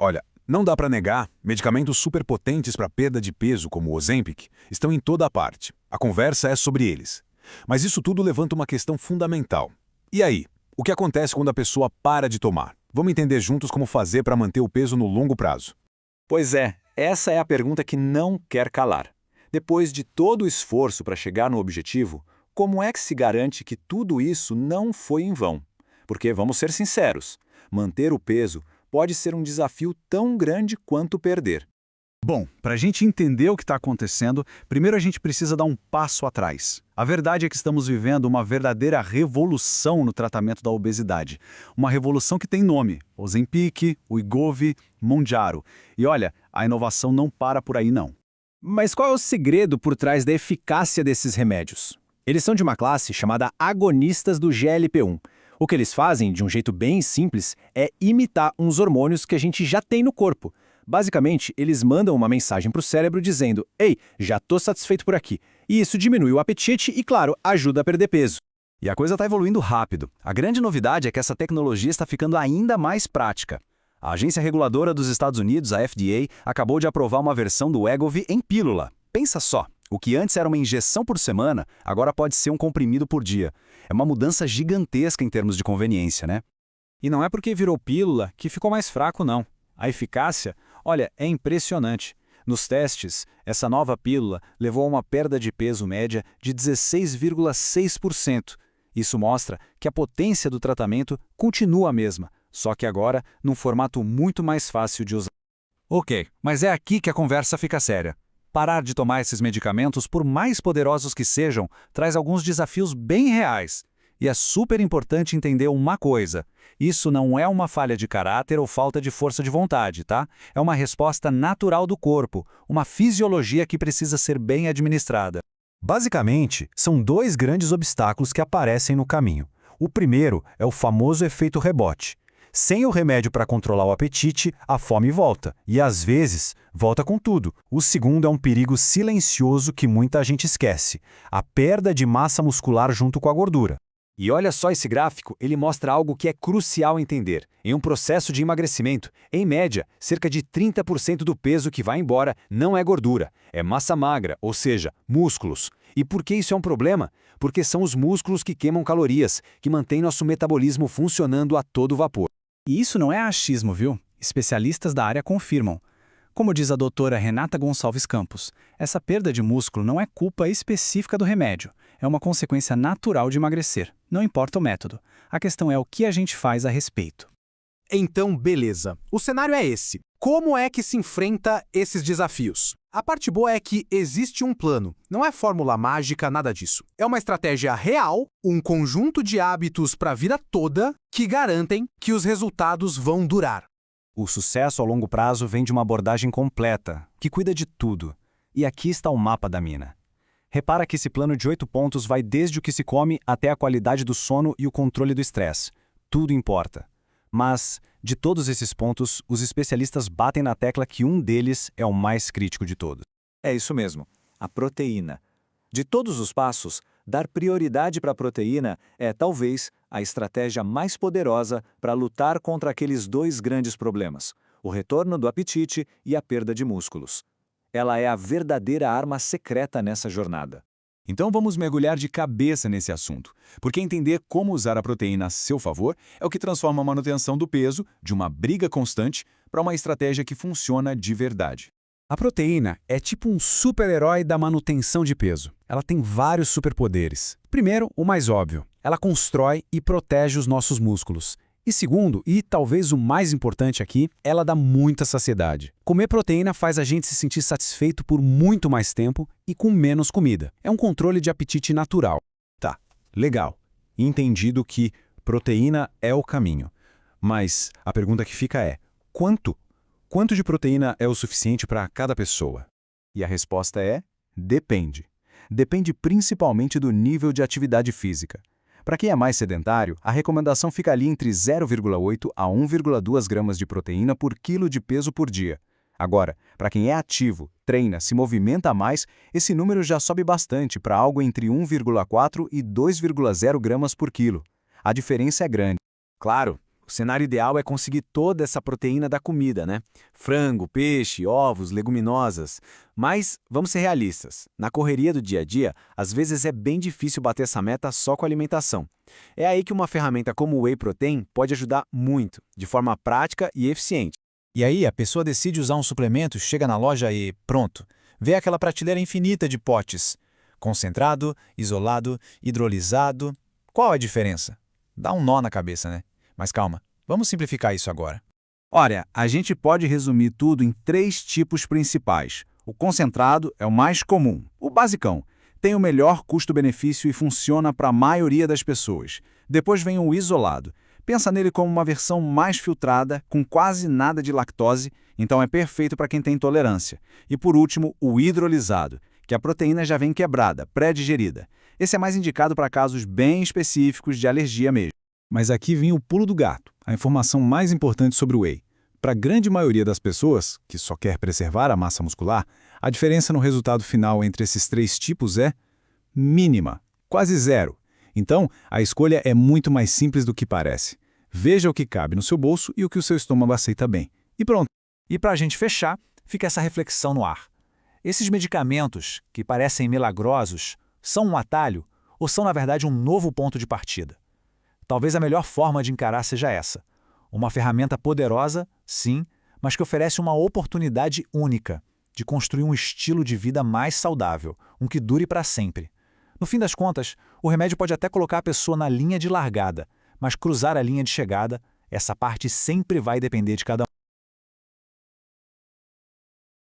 Olha, não dá para negar, medicamentos superpotentes para perda de peso, como o Ozempic, estão em toda a parte. A conversa é sobre eles. Mas isso tudo levanta uma questão fundamental. E aí? O que acontece quando a pessoa para de tomar? Vamos entender juntos como fazer para manter o peso no longo prazo. Pois é, essa é a pergunta que não quer calar. Depois de todo o esforço para chegar no objetivo, como é que se garante que tudo isso não foi em vão? Porque, vamos ser sinceros, manter o peso pode ser um desafio tão grande quanto perder. Bom, para a gente entender o que está acontecendo, primeiro a gente precisa dar um passo atrás. A verdade é que estamos vivendo uma verdadeira revolução no tratamento da obesidade. Uma revolução que tem nome: Ozempic, Wegovy, Mounjaro. E olha, a inovação não para por aí não. Mas qual é o segredo por trás da eficácia desses remédios? Eles são de uma classe chamada agonistas do GLP-1. O que eles fazem, de um jeito bem simples, é imitar uns hormônios que a gente já tem no corpo. Basicamente, eles mandam uma mensagem para o cérebro dizendo: "Ei, já estou satisfeito por aqui." E isso diminui o apetite e, claro, ajuda a perder peso. E a coisa está evoluindo rápido. A grande novidade é que essa tecnologia está ficando ainda mais prática. A agência reguladora dos Estados Unidos, a FDA, acabou de aprovar uma versão do Wegovy em pílula. Pensa só, o que antes era uma injeção por semana, agora pode ser um comprimido por dia. É uma mudança gigantesca em termos de conveniência, né? E não é porque virou pílula que ficou mais fraco, não. A eficácia, olha, é impressionante. Nos testes, essa nova pílula levou a uma perda de peso média de 16,6%. Isso mostra que a potência do tratamento continua a mesma, só que agora num formato muito mais fácil de usar. Ok, mas é aqui que a conversa fica séria. Parar de tomar esses medicamentos, por mais poderosos que sejam, traz alguns desafios bem reais. E é super importante entender uma coisa: isso não é uma falha de caráter ou falta de força de vontade, tá? É uma resposta natural do corpo, uma fisiologia que precisa ser bem administrada. Basicamente, são dois grandes obstáculos que aparecem no caminho. O primeiro é o famoso efeito rebote. Sem o remédio para controlar o apetite, a fome volta, e às vezes, volta com tudo. O segundo é um perigo silencioso que muita gente esquece: a perda de massa muscular junto com a gordura. E olha só esse gráfico, ele mostra algo que é crucial entender. Em um processo de emagrecimento, em média, cerca de 30% do peso que vai embora não é gordura, é massa magra, ou seja, músculos. E por que isso é um problema? Porque são os músculos que queimam calorias, que mantêm nosso metabolismo funcionando a todo vapor. E isso não é achismo, viu? Especialistas da área confirmam. Como diz a doutora Renata Gonçalves Campos, essa perda de músculo não é culpa específica do remédio. É uma consequência natural de emagrecer. Não importa o método. A questão é o que a gente faz a respeito. Então, beleza. O cenário é esse. Como é que se enfrenta esses desafios? A parte boa é que existe um plano. Não é fórmula mágica, nada disso. É uma estratégia real, um conjunto de hábitos para a vida toda que garantem que os resultados vão durar. O sucesso a longo prazo vem de uma abordagem completa, que cuida de tudo. E aqui está o mapa da mina. Repara que esse plano de 8 pontos vai desde o que se come até a qualidade do sono e o controle do estresse. Tudo importa. Mas, de todos esses pontos, os especialistas batem na tecla que um deles é o mais crítico de todos. É isso mesmo, a proteína. De todos os passos, dar prioridade para a proteína é, talvez, a estratégia mais poderosa para lutar contra aqueles dois grandes problemas: o retorno do apetite e a perda de músculos. Ela é a verdadeira arma secreta nessa jornada. Então vamos mergulhar de cabeça nesse assunto, porque entender como usar a proteína a seu favor é o que transforma a manutenção do peso de uma briga constante para uma estratégia que funciona de verdade. A proteína é tipo um super-herói da manutenção de peso. Ela tem vários superpoderes. Primeiro, o mais óbvio: ela constrói e protege os nossos músculos. E segundo, e talvez o mais importante aqui, ela dá muita saciedade. Comer proteína faz a gente se sentir satisfeito por muito mais tempo e com menos comida. É um controle de apetite natural. Tá, legal. Entendido que proteína é o caminho. Mas a pergunta que fica é: quanto? Quanto de proteína é o suficiente para cada pessoa? E a resposta é: depende. Depende principalmente do nível de atividade física. Para quem é mais sedentário, a recomendação fica ali entre 0,8 a 1,2 gramas de proteína por quilo de peso por dia. Agora, para quem é ativo, treina, se movimenta mais, esse número já sobe bastante para algo entre 1,4 e 2,0 gramas por quilo. A diferença é grande. Claro, O cenário ideal é conseguir toda essa proteína da comida, né? Frango, peixe, ovos, leguminosas. Mas vamos ser realistas. Na correria do dia a dia, às vezes é bem difícil bater essa meta só com alimentação. É aí que uma ferramenta como o Whey Protein pode ajudar muito, de forma prática e eficiente. E aí a pessoa decide usar um suplemento, chega na loja e pronto. Vê aquela prateleira infinita de potes. Concentrado, isolado, hidrolisado. Qual a diferença? Dá um nó na cabeça, né? Mas calma, vamos simplificar isso agora. Olha, a gente pode resumir tudo em 3 tipos principais. O concentrado é o mais comum, o basicão. Tem o melhor custo-benefício e funciona para a maioria das pessoas. Depois vem o isolado. Pensa nele como uma versão mais filtrada, com quase nada de lactose, então é perfeito para quem tem intolerância. E por último, o hidrolisado, que a proteína já vem quebrada, pré-digerida. Esse é mais indicado para casos bem específicos de alergia mesmo. Mas aqui vem o pulo do gato, a informação mais importante sobre o Whey. Para a grande maioria das pessoas, que só quer preservar a massa muscular, a diferença no resultado final entre esses 3 tipos é mínima, quase zero. Então, a escolha é muito mais simples do que parece. Veja o que cabe no seu bolso e o que o seu estômago aceita bem. E pronto. E para a gente fechar, fica essa reflexão no ar. Esses medicamentos, que parecem milagrosos, são um atalho ou são, na verdade, um novo ponto de partida? Talvez a melhor forma de encarar seja essa. Uma ferramenta poderosa, sim, mas que oferece uma oportunidade única de construir um estilo de vida mais saudável, um que dure para sempre. No fim das contas, o remédio pode até colocar a pessoa na linha de largada, mas cruzar a linha de chegada, essa parte sempre vai depender de cada um.